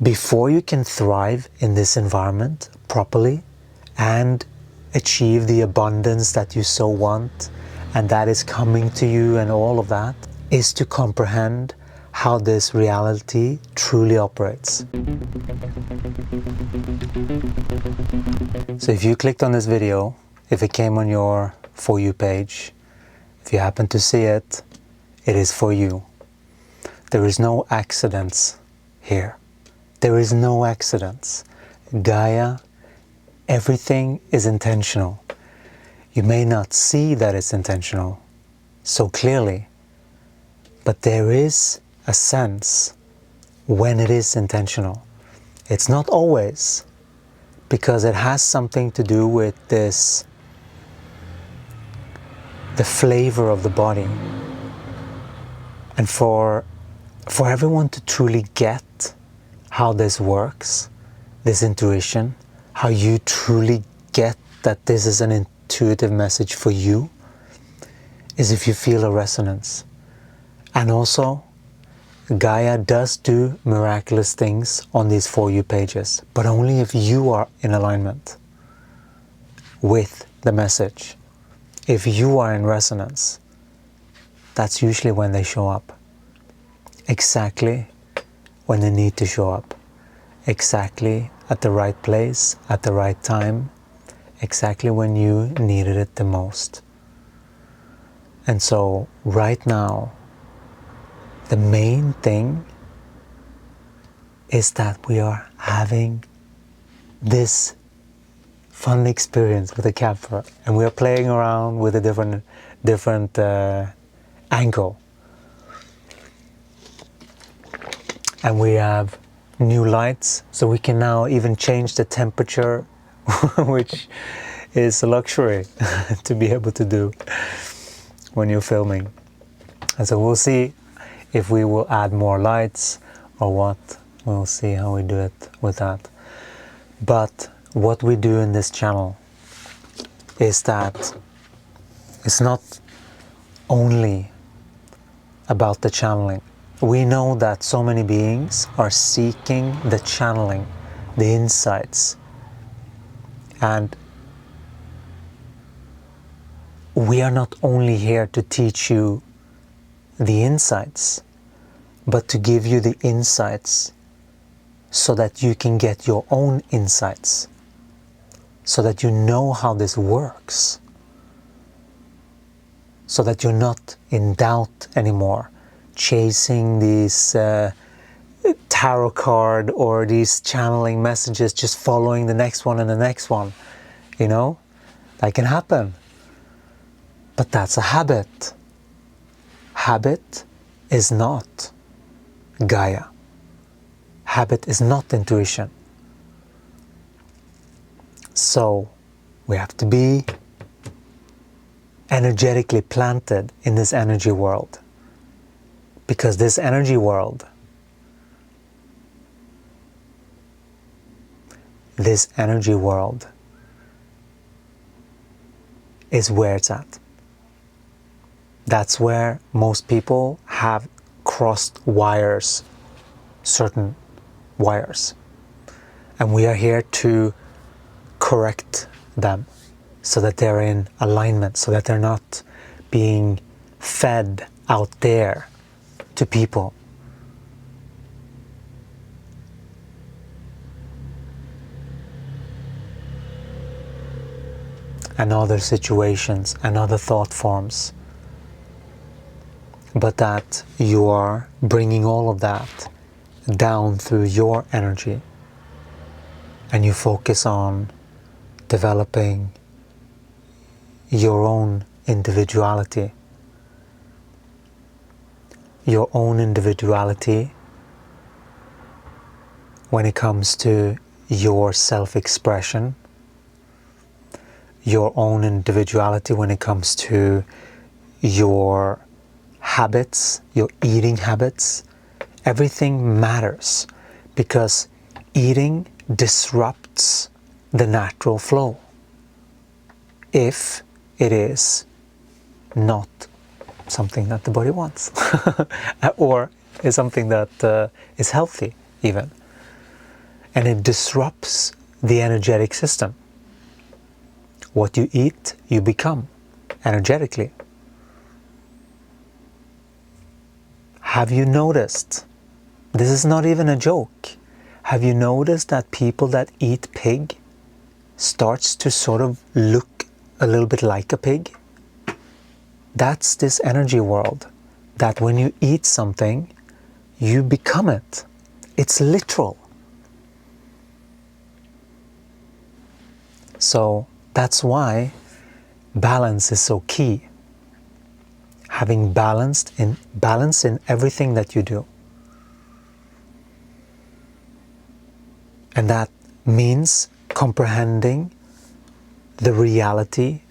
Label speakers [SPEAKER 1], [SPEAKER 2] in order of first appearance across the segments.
[SPEAKER 1] before you can thrive in this environment properly and achieve the abundance that you so want and that is coming to you and all of that, is to comprehend how this reality truly operates. So if you clicked on this video, if it came on your For You page, if you happen to see it, it is for you. There is no accidents here. There is no accidents. Gaia, everything is intentional. You may not see that it's intentional so clearly, but there is a sense when it is intentional. It's not always, because it has something to do with this, the flavor of the body. And for everyone to truly get how this works, this intuition, how you truly get that this is an intuitive message for you, is if you feel a resonance. And also, Gaia does do miraculous things on these For You pages, but only if you are in alignment with the message. If you are in resonance, that's usually when they show up. Exactly when they need to show up. Exactly at the right place, at the right time, exactly when you needed it the most. And so right now, the main thing is that we are having this fun experience with the camera, and we are playing around with a different angle. And we have new lights, so we can now even change the temperature, which is a luxury to be able to do when you're filming. And so we'll see if we will add more lights or what. We'll see how we do it with that. But what we do in this channel is that it's not only about the channeling. We know that so many beings are seeking the channeling, the insights. And we are not only here to teach you the insights, but to give you the insights so that you can get your own insights, so that you know how this works, so that you're not in doubt anymore, chasing these tarot card or these channeling messages, just following the next one and the next one. You know, that can happen. But that's a habit. Habit is not Gaia. Habit is not intuition. So we have to be energetically planted in this energy world, because this energy world, is where it's at. That's where most people have crossed wires, certain wires. And we are here to correct them so that they're in alignment, so that they're not being fed out there to people. And other situations and other thought forms. But that you are bringing all of that down through your energy, and you focus on developing your own individuality. Your own individuality when it comes to your self-expression, your own individuality when it comes to your habits, your eating habits. Everything matters, because eating disrupts the natural flow if it is not something that the body wants or is something that is healthy even. and it disrupts the energetic system. What you eat, you become energetically. Have you noticed, this is not even a joke, have you noticed that people that eat pig starts to sort of look a little bit like a pig? That's this energy world, that when you eat something, you become it. It's literal. So that's why balance is so key. Having balance in everything that you do. And that means comprehending the reality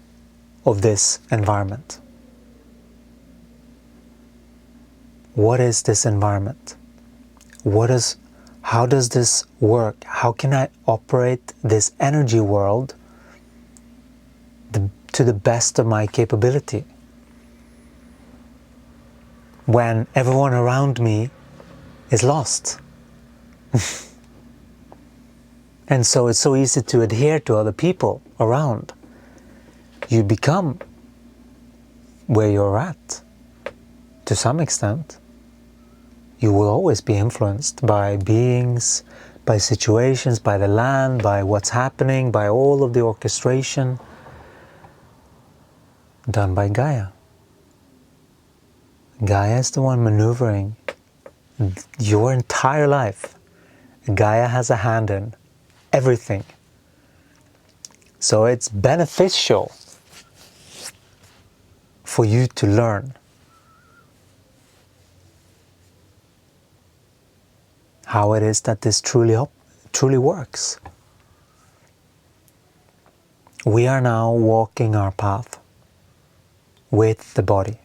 [SPEAKER 1] of this environment. What is this environment? How does this work? How can I operate this energy world to the best of my capability? When everyone around me is lost. And so it's so easy to adhere to other people around. You become where you're at, to some extent. You will always be influenced by beings, by situations, by the land, by what's happening, by all of the orchestration done by Gaia. Gaia is the one maneuvering your entire life. Gaia has a hand in everything. So it's beneficial for you to learn how it is that this truly works. We are now walking our path with the body.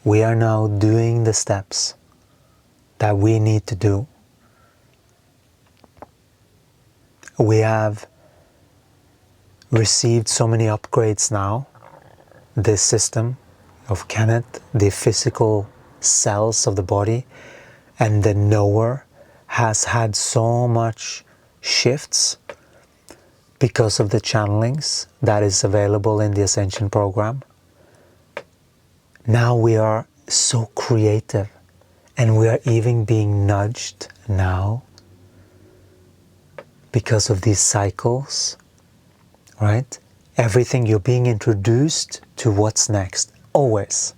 [SPEAKER 1] We are now doing the steps that we need to do. We have received so many upgrades now. This system of Kenneth, the physical cells of the body, and the knower has had so much shifts because of the channelings that is available in the Ascension program. Now we are so creative, and we are even being nudged now because of these cycles, right? Everything, you're being introduced to what's next, always.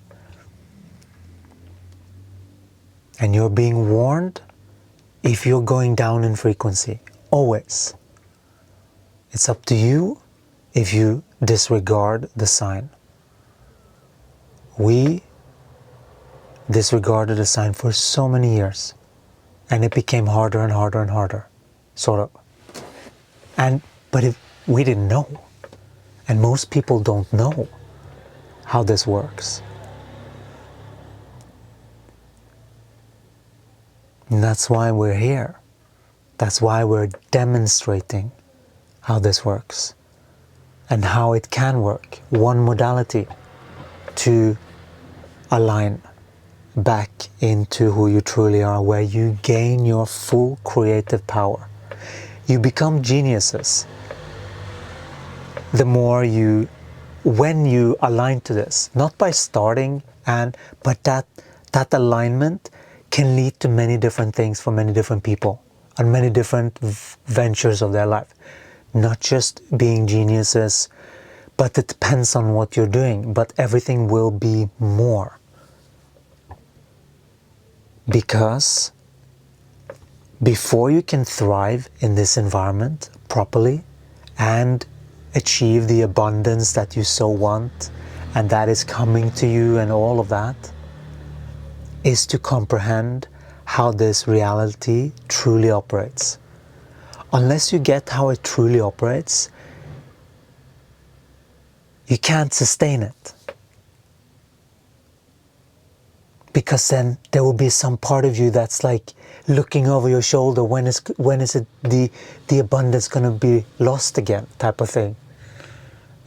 [SPEAKER 1] And you're being warned if you're going down in frequency, always. It's up to you if you disregard the sign. We disregarded the sign for so many years, and it became harder and harder and harder, sort of. But if we didn't know, and most people don't know how this works. And that's why we're here. That's why we're demonstrating how this works and how it can work. One modality to align back into who you truly are, where you gain your full creative power. You become geniuses the more when you align to this, not by starting, but that alignment can lead to many different things for many different people and many different ventures of their life. Not just being geniuses, but it depends on what you're doing, but everything will be more. Because before you can thrive in this environment properly and achieve the abundance that you so want and that is coming to you and all of that, is to comprehend how this reality truly operates. Unless you get how it truly operates, you can't sustain it. Because then there will be some part of you that's like looking over your shoulder, when is it the abundance going to be lost again, type of thing,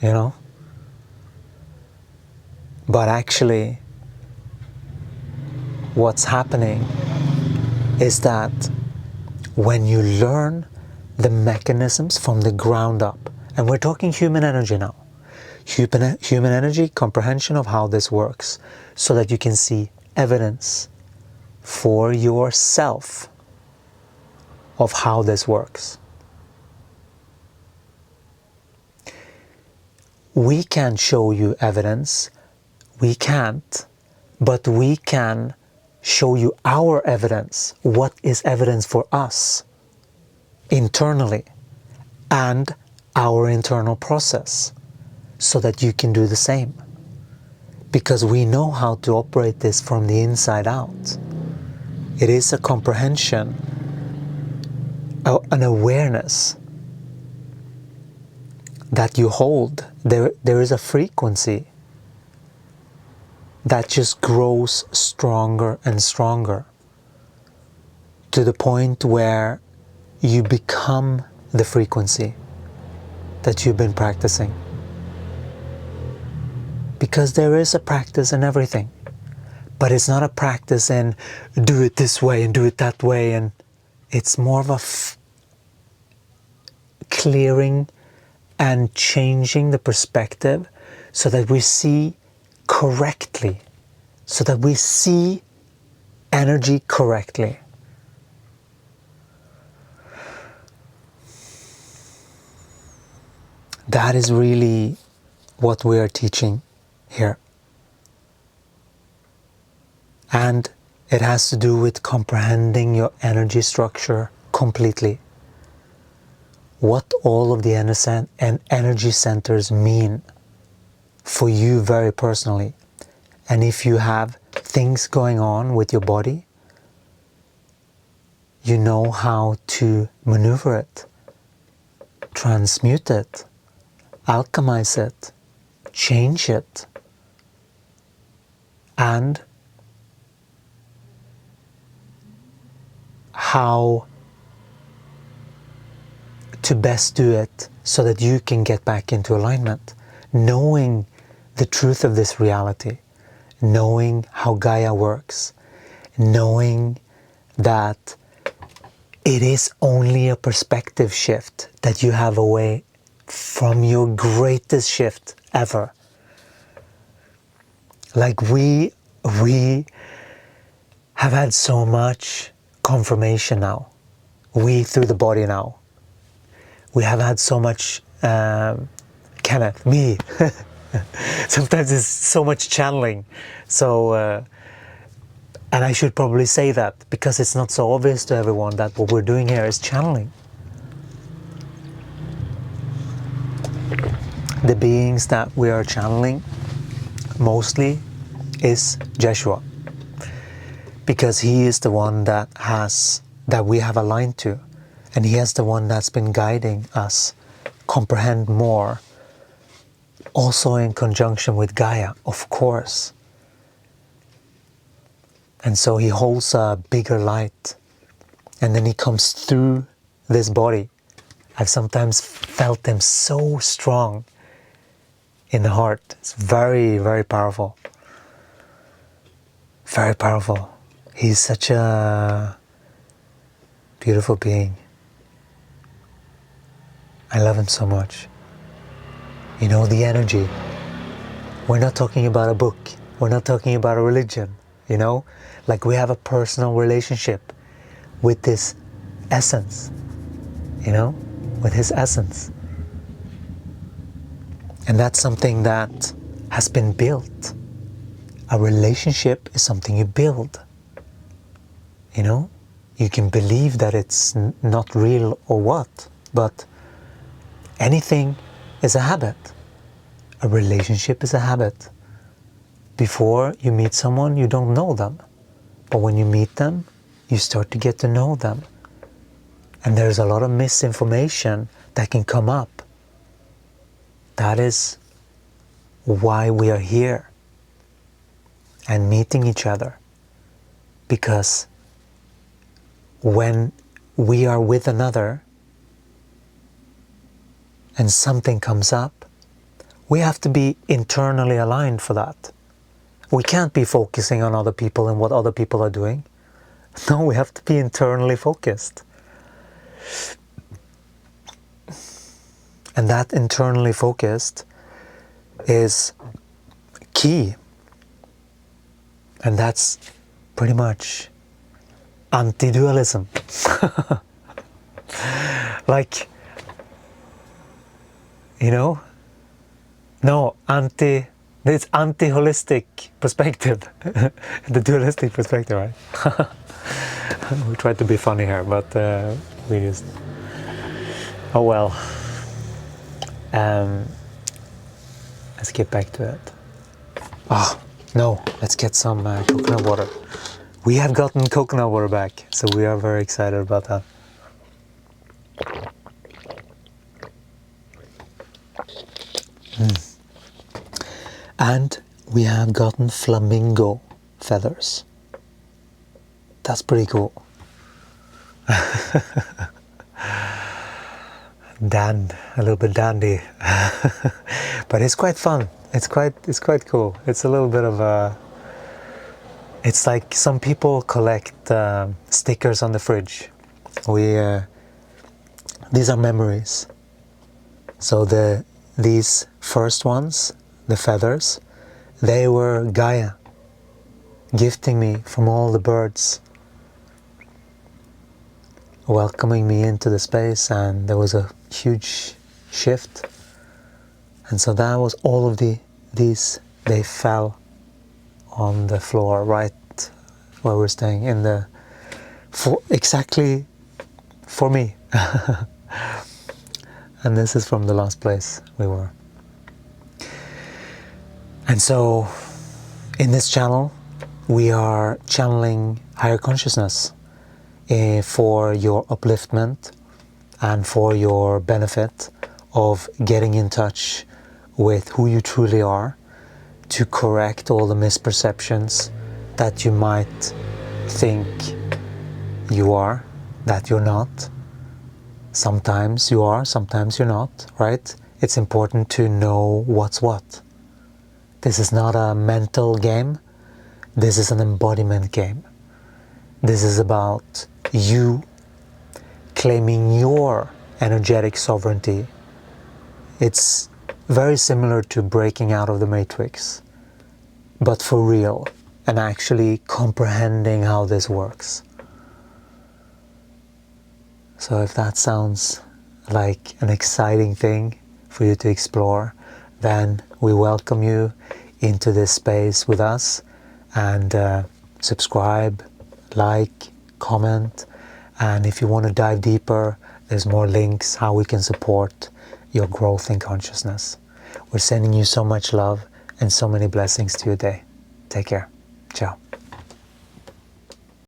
[SPEAKER 1] you know? But actually, what's happening is that when you learn the mechanisms from the ground up, and we're talking human energy now, human energy, comprehension of how this works, so that you can see evidence for yourself of how this works. We can show you evidence, we can't, but we can show you our evidence, what is evidence for us internally, and our internal process, so that you can do the same. Because we know how to operate this from the inside out. It is a comprehension, an awareness that you hold. There is a frequency that just grows stronger and stronger, to the point where you become the frequency that you've been practicing. Because there is a practice in everything, but it's not a practice in do it this way and do it that way, and it's more of a clearing and changing the perspective so that we see correctly, so that we see energy correctly. That is really what we are teaching here. And it has to do with comprehending your energy structure completely. What all of the energy centers mean for you very personally. And if you have things going on with your body, you know how to maneuver it, transmute it, alchemize it, change it, and how to best do it so that you can get back into alignment, knowing the truth of this reality, knowing how Gaia works, knowing that it is only a perspective shift that you have away from your greatest shift ever. Like we have had so much confirmation now. We, through the body now. We have had so much, Kenneth, me. Sometimes it's so much channeling. So, and I should probably say that because it's not so obvious to everyone that what we're doing here is channeling. The beings that we are channeling mostly is Yeshua, because he is the one that we have aligned to, and he is the one that's been guiding us comprehend more, also in conjunction with Gaia, of course. And so he holds a bigger light, and then he comes through this body. I've sometimes felt him so strong in the heart. It's very, very powerful. Very powerful. He's such a beautiful being. I love him so much. You know, the energy. We're not talking about a book. We're not talking about a religion. You know, like we have a personal relationship with this essence. You know, with his essence. And that's something that has been built. A relationship is something you build. You know, you can believe that it's not real or what, but anything is a habit. A relationship is a habit. Before you meet someone, you don't know them. But when you meet them, you start to get to know them. And there's a lot of misinformation that can come up. That is why we are here and meeting each other. Because when we are with another and something comes up, we have to be internally aligned for that. We can't be focusing on other people and what other people are doing. No, we have to be internally focused. And that internally focused is key. And that's pretty much anti-dualism. Like, you know, no, it's anti-holistic perspective. The dualistic perspective, right? We tried to be funny here, but we just, oh well. Let's get back to it. Oh, no, let's get some coconut water. We have gotten coconut water back, so we are very excited about that. And we have gotten flamingo feathers. That's pretty cool. A little bit dandy. But it's quite fun. It's quite cool. It's a little bit of a, it's like some people collect stickers on the fridge. These are memories. So these first ones, the feathers, they were Gaia gifting me from all the birds, welcoming me into the space, and there was a huge shift. And so that was all of these, they fell on the floor right where we're staying, exactly for me. And this is from the last place we were. And so in this channel we are channeling higher consciousness for your upliftment and for your benefit of getting in touch with who you truly are, to correct all the misperceptions that you might think you are, that you're not. Sometimes you are, sometimes you're not, right? It's important to know what's what. This is not a mental game. This is an embodiment game. This is about you claiming your energetic sovereignty. It's very similar to breaking out of the matrix, but for real, and actually comprehending how this works. So if that sounds like an exciting thing for you to explore, then we welcome you into this space with us, and subscribe, like, comment, and if you want to dive deeper, there's more links how we can support your growth in consciousness. We're sending you so much love and so many blessings to your day. Take care. Ciao.